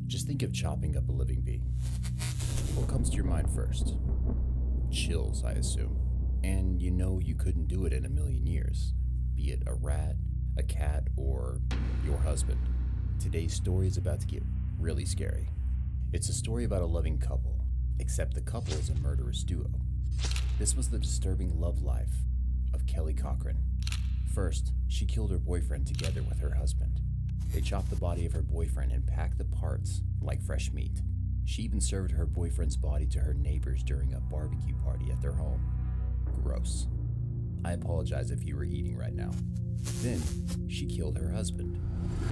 Just think of chopping up a living being. What comes to your mind first? Chills, I assume. And you know you couldn't do it in a million years, be it a rat, a cat, or your husband. Today's story is about to get really scary. It's a story about a loving couple, except the couple is a murderous duo. This was the disturbing love life of Kelly Corchan. First, she killed her boyfriend together with her husband. They chopped the body of her boyfriend and packed the parts like fresh meat. She even served her boyfriend's body to her neighbors during a barbecue party at their home. Gross. I apologize if you were eating right now. Then, she killed her husband.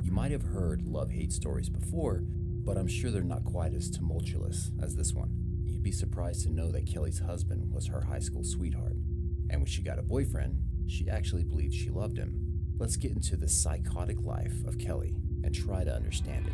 You might have heard love-hate stories before, but I'm sure they're not quite as tumultuous as this one. You'd be surprised to know that Kelly's husband was her high school sweetheart. And when she got a boyfriend, she actually believed she loved him. Let's get into the psychotic life of Kelly and try to understand it.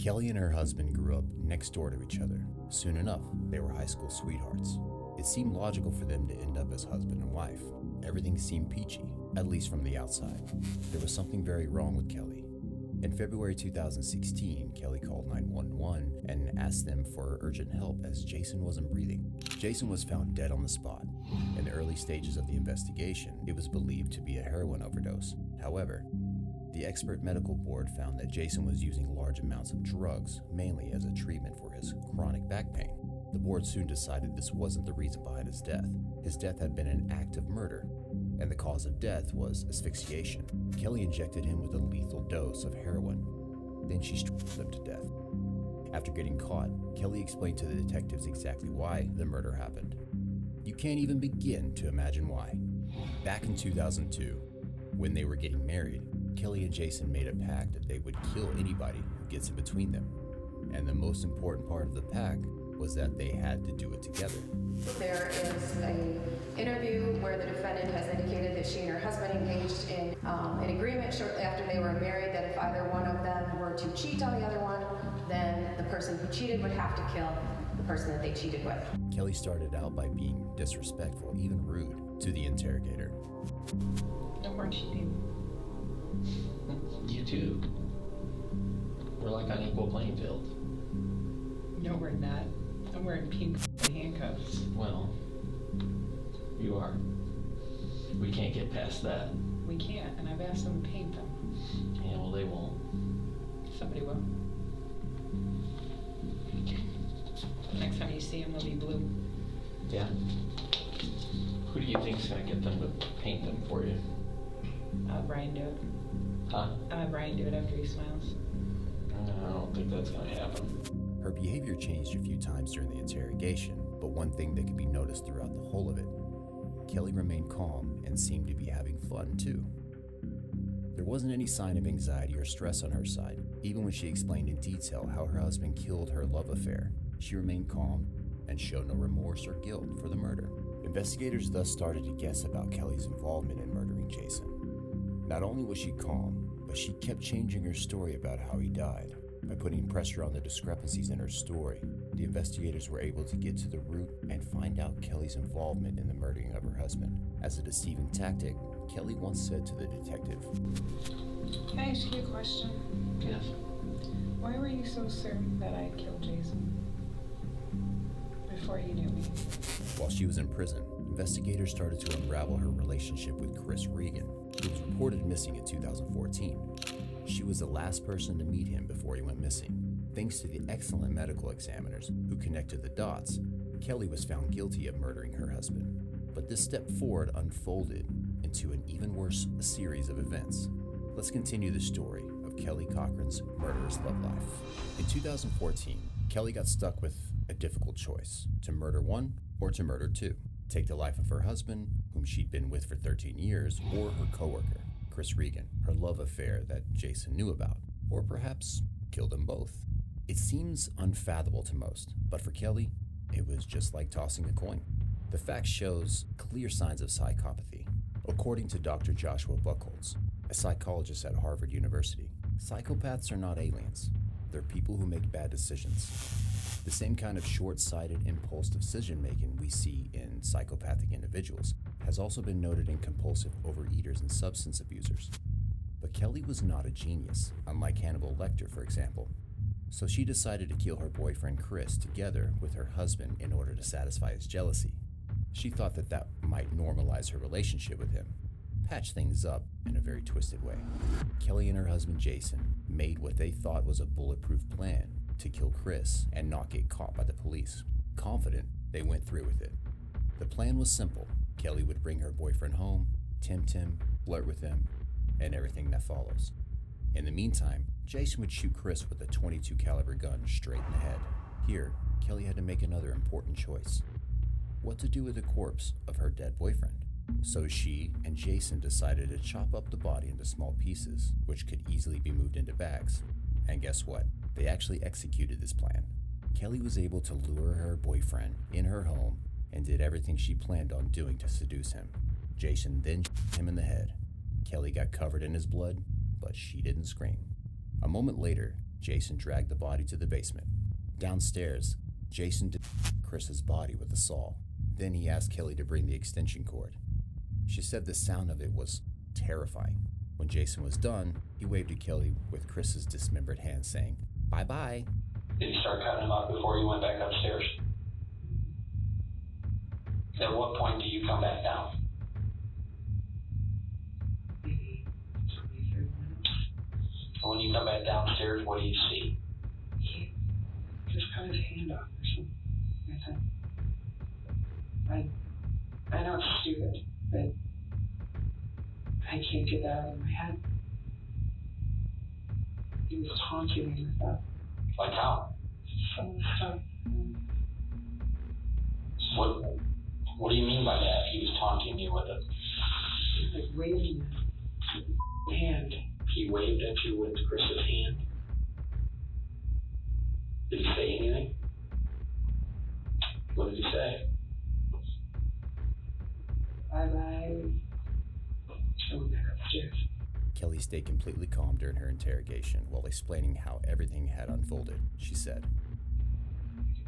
Kelly and her husband grew up next door to each other. Soon enough, they were high school sweethearts. It seemed logical for them to end up as husband and wife. Everything seemed peachy, at least from the outside. There was something very wrong with Kelly. In February 2016, Kelly called 911 and asked them for urgent help as Jason wasn't breathing. Jason was found dead on the spot. In the early stages of the investigation, it was believed to be a heroin overdose. However, the expert medical board found that Jason was using large amounts of drugs, mainly as a treatment for his chronic back pain. The board soon decided this wasn't the reason behind his death. His death had been an act of murder, and the cause of death was asphyxiation. Kelly injected him with a lethal dose of heroin. Then she strangled him to death. After getting caught, Kelly explained to the detectives exactly why the murder happened. You can't even begin to imagine why. Back in 2002, when they were getting married, Kelly and Jason made a pact that they would kill anybody who gets in between them. And the most important part of the pact was that they had to do it together. There is an interview where the defendant has indicated that she and her husband engaged in an agreement shortly after they were married that if either one of them were to cheat on the other one, then the person who cheated would have to kill the person that they cheated with. Kelly started out by being disrespectful, even rude, to the interrogator. No more cheating. You too. We're like on equal playing field. No, we're not. I'm wearing pink handcuffs. Well, you are. We can't get past that. We can't, and I've asked them to paint them. Yeah, well, they won't. Somebody will. Next time you see them, they'll be blue. Yeah? Who do you think's gonna get them to paint them for you? I'll have Brian do it. Huh? I'll have Brian do it after he smiles. I don't think that's gonna happen. Her behavior changed a few times during the interrogation, but one thing that could be noticed throughout the whole of it, Kelly remained calm and seemed to be having fun too. There wasn't any sign of anxiety or stress on her side. Even when she explained in detail how her husband killed her love affair, she remained calm and showed no remorse or guilt for the murder. Investigators thus started to guess about Kelly's involvement in murdering Jason. Not only was she calm, but she kept changing her story about how he died. By putting pressure on the discrepancies in her story, the investigators were able to get to the root and find out Kelly's involvement in the murdering of her husband. As a deceiving tactic, Kelly once said to the detective, Can I ask you a question? Yes. Why were you so certain that I killed Jason? Before you knew me. While she was in prison, investigators started to unravel her relationship with Chris Regan, who was reported missing in 2014. She was the last person to meet him before he went missing. Thanks to the excellent medical examiners who connected the dots, Kelly was found guilty of murdering her husband. But this step forward unfolded into an even worse series of events. Let's continue the story of Kelly Corchan's murderous love life. In 2014, Kelly got stuck with a difficult choice: to murder one or to murder two. Take the life of her husband, whom she'd been with for 13 years, or her coworker, Chris Regan, her love affair that Jason knew about, or perhaps kill them both. It seems unfathomable to most, but for Kelly, it was just like tossing a coin. The fact shows clear signs of psychopathy. According to Dr. Joshua Buchholz, a psychologist at Harvard University, psychopaths are not aliens. They're people who make bad decisions. The same kind of short-sighted, impulsive decision-making we see in psychopathic individuals has also been noted in compulsive overeaters and substance abusers. But Kelly was not a genius, unlike Hannibal Lecter, for example. So she decided to kill her boyfriend Chris together with her husband in order to satisfy his jealousy. She thought that might normalize her relationship with him, patch things up in a very twisted way. Kelly and her husband Jason made what they thought was a bulletproof plan to kill Chris and not get caught by the police. Confident, they went through with it. The plan was simple. Kelly would bring her boyfriend home, tempt him, flirt with him, and everything that follows. In the meantime, Jason would shoot Chris with a .22 caliber gun straight in the head. Here, Kelly had to make another important choice. What to do with the corpse of her dead boyfriend? So she and Jason decided to chop up the body into small pieces, which could easily be moved into bags. And guess what? They actually executed this plan. Kelly was able to lure her boyfriend in her home and did everything she planned on doing to seduce him. Jason then shot him in the head. Kelly got covered in his blood, but she didn't scream. A moment later, Jason dragged the body to the basement. Downstairs, Jason did Chris's body with a saw. Then he asked Kelly to bring the extension cord. She said the sound of it was terrifying. When Jason was done, he waved at Kelly with Chris's dismembered hand, saying, "Bye-bye." Did you start cutting him up before you went back upstairs? At what point do you come back down? Maybe 20, 30 minutes. When you come back downstairs, what do you see? He just cut his hand off or something. I know it's stupid, but I can't get that out of my head. He was taunting me with that. Like how? Some stuff. What do you mean by that? He was taunting you with it. He was like waving with his hand. He waved at you with Chris's hand. Did he say anything? What did he say? Bye-bye. I went back upstairs. Kelly stayed completely calm during her interrogation while explaining how everything had unfolded. She said,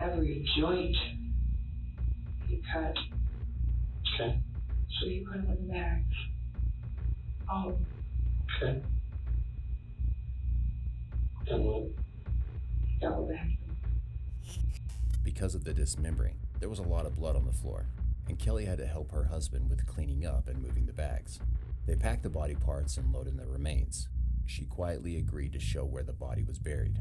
Every joint he cut, Okay. so he put them in the bags. Oh, Okay. And what? double bags. because of the dismembering, there was a lot of blood on the floor, and Kelly had to help her husband with cleaning up and moving the bags. They packed the body parts and loaded the remains. She quietly agreed to show where the body was buried.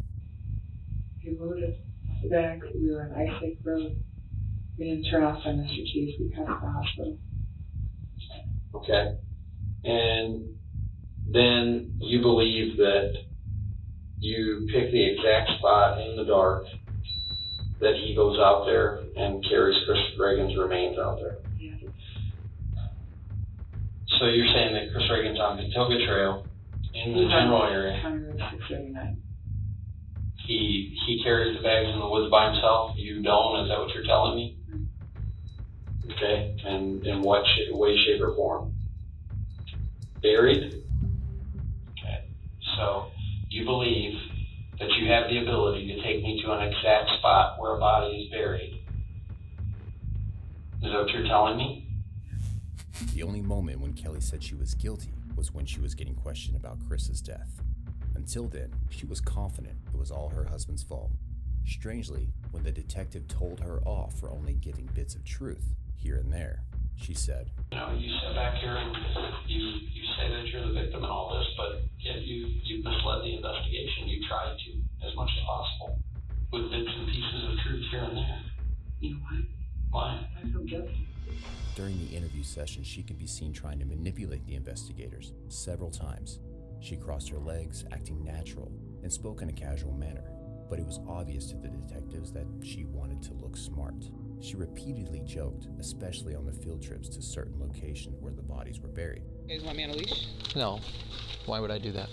He loaded the bag. We were on Ice Lake Road. We didn't turn off on Mr. Keys. We passed the hospital. Okay. And then you believe that you pick the exact spot in the dark that he goes out there and carries Chris Reagan's remains out there. Yeah. So you're saying that Chris Reagan's on Patoga Trail in the general area. 639. He carries the bags in the woods by himself. You don't. Is that what you're telling me? Okay. And in what way, shape, or form? Buried? Okay. So you believe that you have the ability to take me to an exact spot where a body is buried. Is that what you're telling me? The only moment when Kelly said she was guilty was when she was getting questioned about Chris's death. Until then, she was confident it was all her husband's fault. Strangely, when the detective told her off for only getting bits of truth here and there, she said, You know, you sit back here and you say that you're the victim in all this, but yet you misled the investigation. You tried to, as much as possible, with bits and pieces of truth here and there. You know what? Why? I feel guilty. During the interview session, she could be seen trying to manipulate the investigators several times. She crossed her legs, acting natural, and spoke in a casual manner, but it was obvious to the detectives that she wanted to look smart. She repeatedly joked, especially on the field trips to certain locations where the bodies were buried. You guys want me on a leash? No. Why would I do that?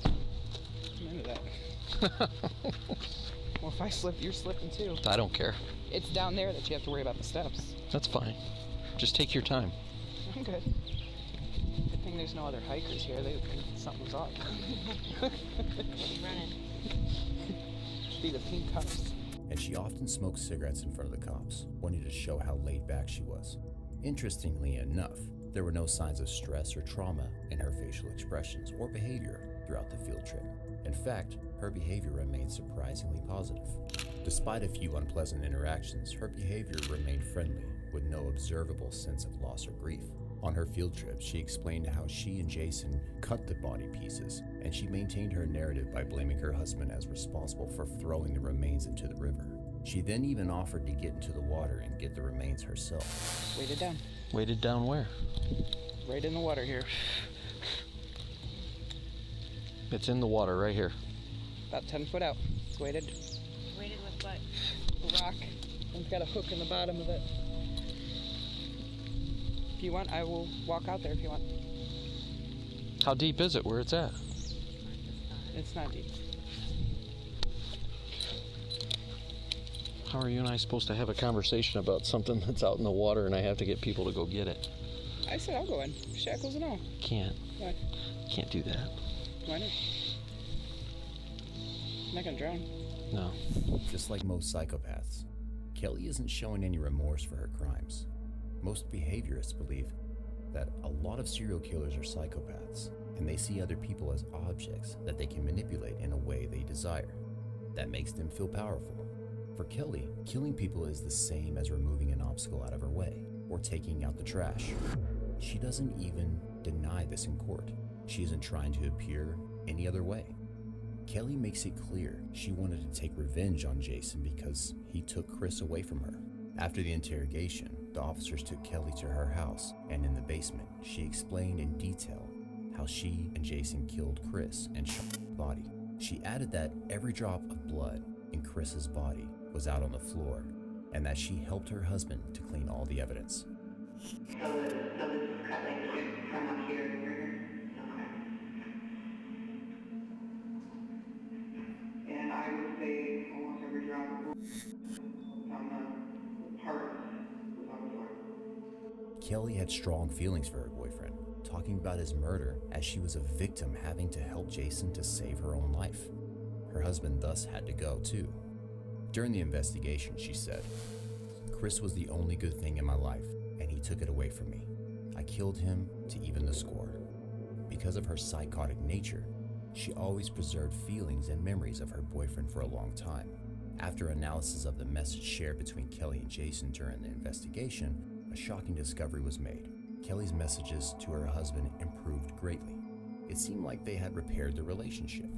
I'm into that. Well, if I slip, you're slipping too. I don't care. It's down there that you have to worry about the steps. That's fine. Just take your time. I'm good. Good thing there's no other hikers here. They would think something's up. Running. Be the pink cups. And she often smoked cigarettes in front of the cops, wanting to show how laid back she was. Interestingly enough, there were no signs of stress or trauma in her facial expressions or behavior throughout the field trip. In fact, her behavior remained surprisingly positive. Despite a few unpleasant interactions, her behavior remained friendly, with no observable sense of loss or grief. On her field trip, she explained how she and Jason cut the body pieces, and she maintained her narrative by blaming her husband as responsible for throwing the remains into the river. She then even offered to get into the water and get the remains herself. Weighted down. Weighted down where? Right in the water here. It's in the water right here. About 10 foot out. It's weighted. Weighted with what? A rock. It's got a hook in the bottom of it. If you want, I will walk out there if you want. How deep is it where it's at? It's not deep. How are you and I supposed to have a conversation about something that's out in the water and I have to get people to go get it? I said I'll go in. Shackles and all. Can't. Why? Can't do that. Why not? I'm not gonna drown. No. Just like most psychopaths, Kelly isn't showing any remorse for her crimes. Most behaviorists believe that a lot of serial killers are psychopaths, and they see other people as objects that they can manipulate in a way they desire. That makes them feel powerful. For Kelly, killing people is the same as removing an obstacle out of her way or taking out the trash. She doesn't even deny this in court. She isn't trying to appear any other way. Kelly makes it clear she wanted to take revenge on Jason because he took Chris away from her. After the interrogation, the officers took Kelly to her house, and in the basement, she explained in detail how she and Jason killed Chris and shot his body. She added that every drop of blood in Chris's body was out on the floor, and that she helped her husband to clean all the evidence. So this is cut like here, from up here to here. Okay. And I would say almost every drop of blood on the part was on the floor. Kelly had strong feelings for her boyfriend, talking about his murder as she was a victim having to help Jason to save her own life. Her husband thus had to go too. During the investigation, she said, "Chris was the only good thing in my life, and he took it away from me. I killed him to even the score." Because of her psychotic nature, she always preserved feelings and memories of her boyfriend for a long time. After analysis of the message shared between Kelly and Jason during the investigation, a shocking discovery was made. Kelly's messages to her husband improved greatly. It seemed like they had repaired the relationship.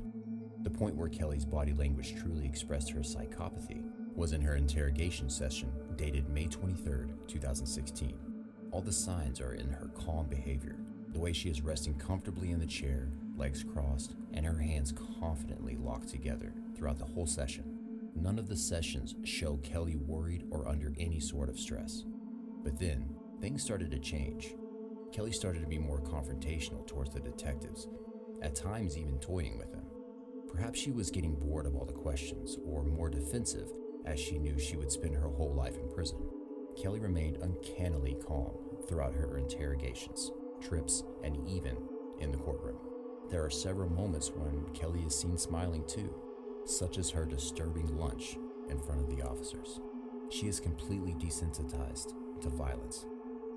The point where Kelly's body language truly expressed her psychopathy was in her interrogation session dated May 23, 2016. All the signs are in her calm behavior, the way she is resting comfortably in the chair, legs crossed, and her hands confidently locked together throughout the whole session. None of the sessions show Kelly worried or under any sort of stress. But then, things started to change. Kelly started to be more confrontational towards the detectives, at times even toying with them. Perhaps she was getting bored of all the questions, or more defensive, as she knew she would spend her whole life in prison. Kelly remained uncannily calm throughout her interrogations, trips, and even in the courtroom. There are several moments when Kelly is seen smiling too, such as her disturbing lunch in front of the officers. She is completely desensitized to violence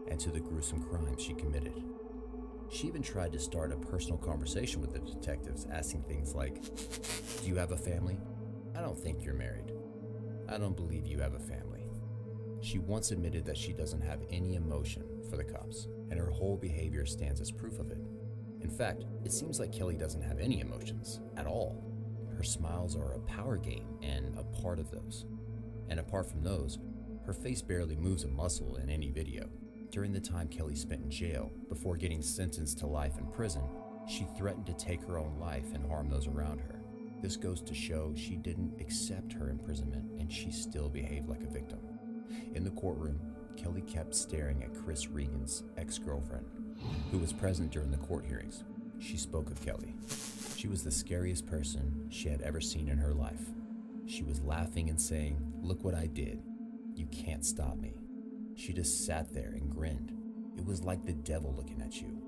and to the gruesome crimes she committed. She even tried to start a personal conversation with the detectives, asking things like, "Do you have a family? I don't think you're married. I don't believe you have a family." She once admitted that she doesn't have any emotion for the cops, and her whole behavior stands as proof of it. In fact, it seems like Kelly doesn't have any emotions at all. Her smiles are a power game and a part of those. And apart from those, her face barely moves a muscle in any video. During the time Kelly spent in jail before getting sentenced to life in prison, she threatened to take her own life and harm those around her. This goes to show she didn't accept her imprisonment and she still behaved like a victim. In the courtroom, Kelly kept staring at Chris Regan's ex-girlfriend, who was present during the court hearings. She spoke of Kelly. She was the scariest person she had ever seen in her life. She was laughing and saying, "Look what I did. You can't stop me." She just sat there and grinned. It was like the devil looking at you.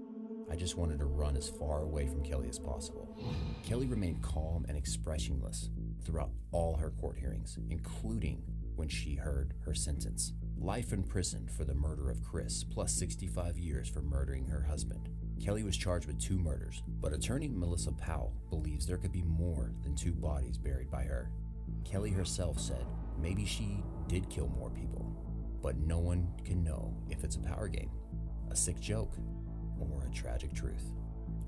I just wanted to run as far away from Kelly as possible. Kelly remained calm and expressionless throughout all her court hearings, including when she heard her sentence. Life in prison for the murder of Chris, plus 65 years for murdering her husband. Kelly was charged with 2 murders, but attorney Melissa Powell believes there could be more than 2 bodies buried by her. Kelly herself said maybe she did kill more people, but no one can know if it's a power game, a sick joke, or a tragic truth.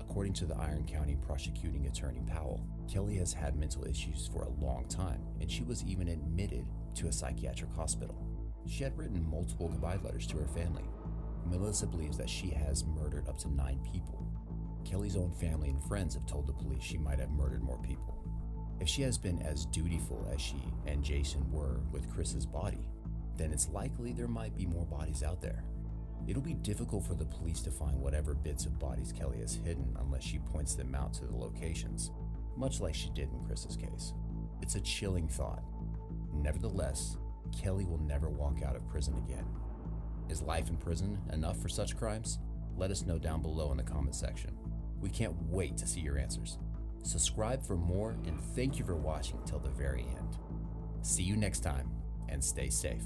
According to the Iron County prosecuting attorney Powell, Kelly has had mental issues for a long time, and she was even admitted to a psychiatric hospital. She had written multiple goodbye letters to her family. Melissa believes that she has murdered up to 9 people. Kelly's own family and friends have told the police she might have murdered more people. If she has been as dutiful as she and Jason were with Chris's body, then it's likely there might be more bodies out there. It'll be difficult for the police to find whatever bits of bodies Kelly has hidden unless she points them out to the locations, much like she did in Chris's case. It's a chilling thought. Nevertheless, Kelly will never walk out of prison again. Is life in prison enough for such crimes? Let us know down below in the comment section. We can't wait to see your answers. Subscribe for more, and thank you for watching till the very end. See you next time, and stay safe.